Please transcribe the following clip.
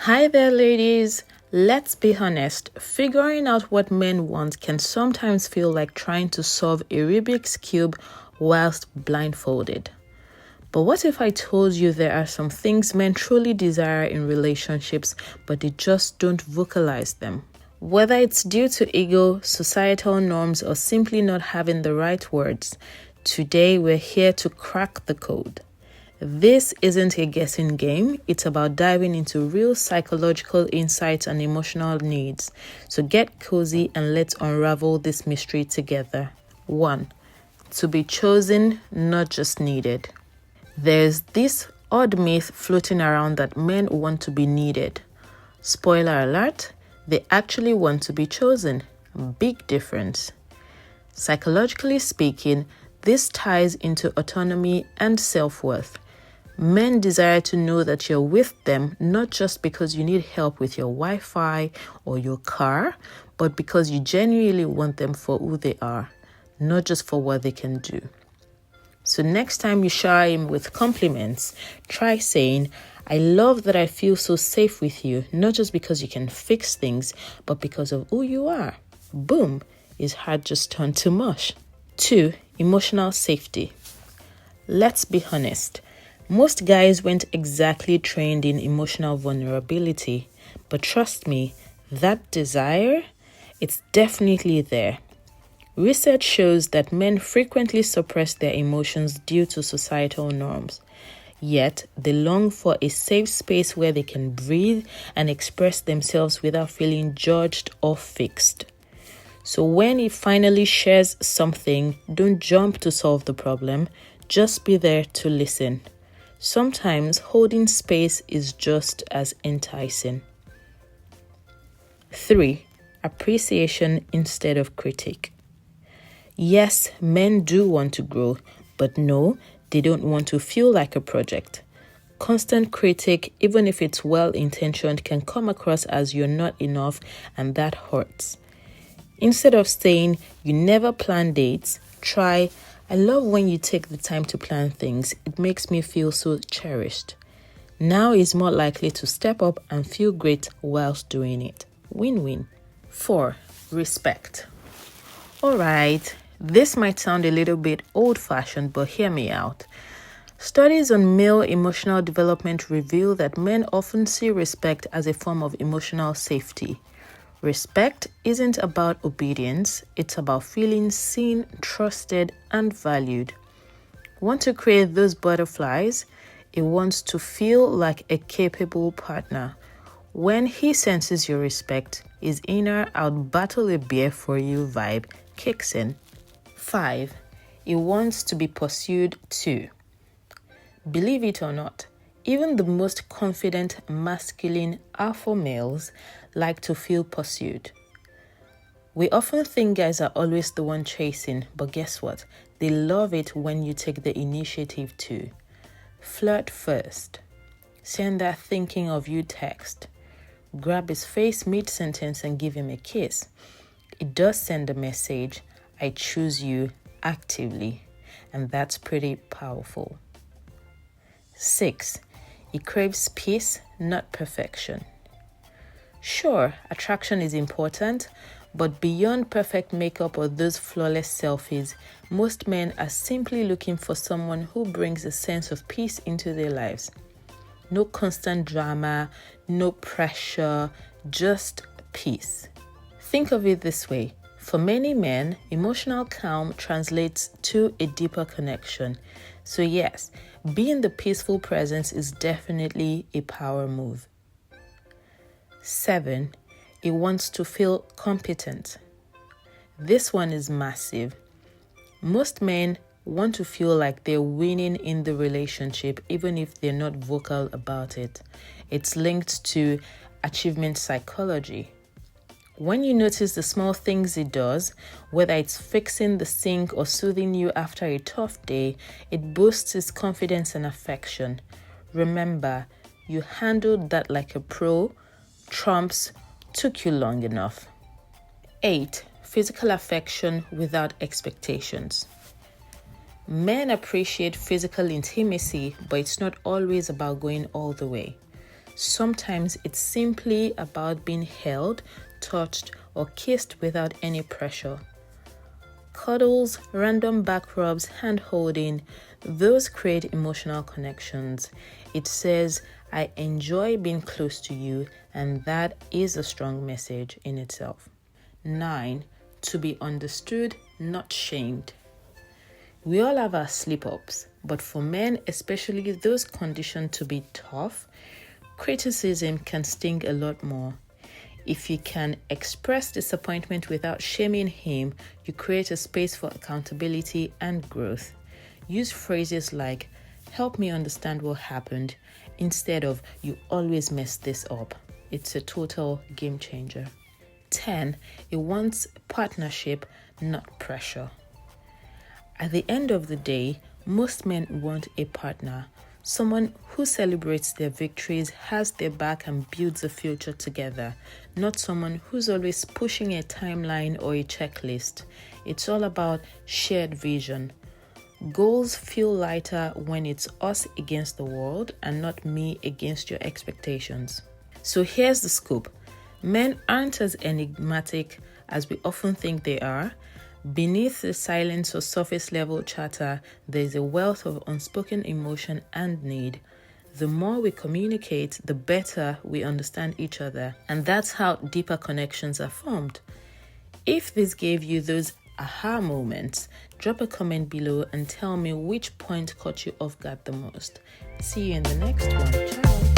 Hi there, ladies. Let's be honest, figuring out what men want can sometimes feel like trying to solve a Rubik's Cube whilst blindfolded. But what if I told you there are some things men truly desire in relationships, but they just don't vocalize them? Whether it's due to ego, societal norms, or simply not having the right words, today we're here to crack the code. This isn't a guessing game, it's about diving into real psychological insights and emotional needs. So get cozy and let's unravel this mystery together. 1. To be chosen, not just needed. There's this odd myth floating around that men want to be needed. Spoiler alert, they actually want to be chosen. Big difference. Psychologically speaking, this ties into autonomy and self-worth. Men desire to know that you're with them not just because you need help with your Wi-Fi or your car, but because you genuinely want them for who they are, not just for what they can do. So next time you shower him with compliments, try saying, "I love that I feel so safe with you, not just because you can fix things, but because of who you are." Boom, his heart just turned to mush. 2. Emotional safety. Let's be honest. Most guys weren't exactly trained in emotional vulnerability, but trust me, that desire, it's definitely there. Research shows that men frequently suppress their emotions due to societal norms. Yet, they long for a safe space where they can breathe and express themselves without feeling judged or fixed. So when he finally shares something, don't jump to solve the problem, just be there to listen. Sometimes holding space is just as enticing. 3. Appreciation instead of critique. Yes, men do want to grow, but no, they don't want to feel like a project. Constant critique, even if it's well-intentioned, can come across as you're not enough, and that hurts. Instead of saying, "You never plan dates," try, "I love when you take the time to plan things. It makes me feel so cherished." Now is more likely to step up and feel great whilst doing it. Win-win. 4. Respect. Alright, this might sound a little bit old-fashioned, but hear me out. Studies on male emotional development reveal that men often see respect as a form of emotional safety. Respect isn't about obedience, it's about feeling seen, trusted, and valued. Want to create those butterflies? It wants to feel like a capable partner. When he senses your respect, his inner "I'll battle a bear for you" vibe kicks in. 5. He wants to be pursued too. Believe it or not, even the most confident, masculine alpha males like to feel pursued. We often think guys are always the one chasing, but guess what? They love it when you take the initiative too. Flirt first. Send that "thinking of you" text. Grab his face mid-sentence and give him a kiss. It does send a message, "I choose you" actively, and that's pretty powerful. 6. He craves peace, not perfection. Sure, attraction is important, but beyond perfect makeup or those flawless selfies, most men are simply looking for someone who brings a sense of peace into their lives. No constant drama, no pressure, just peace. Think of it this way. For many men, emotional calm translates to a deeper connection. So yes, being the peaceful presence is definitely a power move. 7. He wants to feel competent. This one is massive. Most men want to feel like they're winning in the relationship, even if they're not vocal about it. It's linked to achievement psychology. When you notice the small things he does, whether it's fixing the sink or soothing you after a tough day, it boosts his confidence and affection. Remember, you handled that like a pro. Trumps took you long enough. 8. Physical affection without expectations. Men appreciate physical intimacy, but it's not always about going all the way. Sometimes it's simply about being held, touched, or kissed without any pressure. Cuddles, random back rubs, hand holding, those create emotional connections. It says, I enjoy being close to you, and that is a strong message in itself. 9. To be understood, not shamed. We all have our slip-ups, but for men, especially those conditioned to be tough, criticism can sting a lot more. If you can express disappointment without shaming him, you create a space for accountability and growth. Use phrases like, help me understand what happened, instead of, you always mess this up. It's a total game changer. 10. It wants partnership, not pressure. At the end of the day, most men want a partner, someone who celebrates their victories, has their back, and builds a future together, not someone who's always pushing a timeline or a checklist. It's all about shared vision. Goals feel lighter when it's us against the world and not me against your expectations. So here's the scoop. Men aren't as enigmatic as we often think they are. Beneath the silence or surface level chatter, there's a wealth of unspoken emotion and need. The more we communicate, the better we understand each other. And that's how deeper connections are formed. If this gave you those aha moments, drop a comment below and tell me which point caught you off guard the most. See you in the next one. Ciao.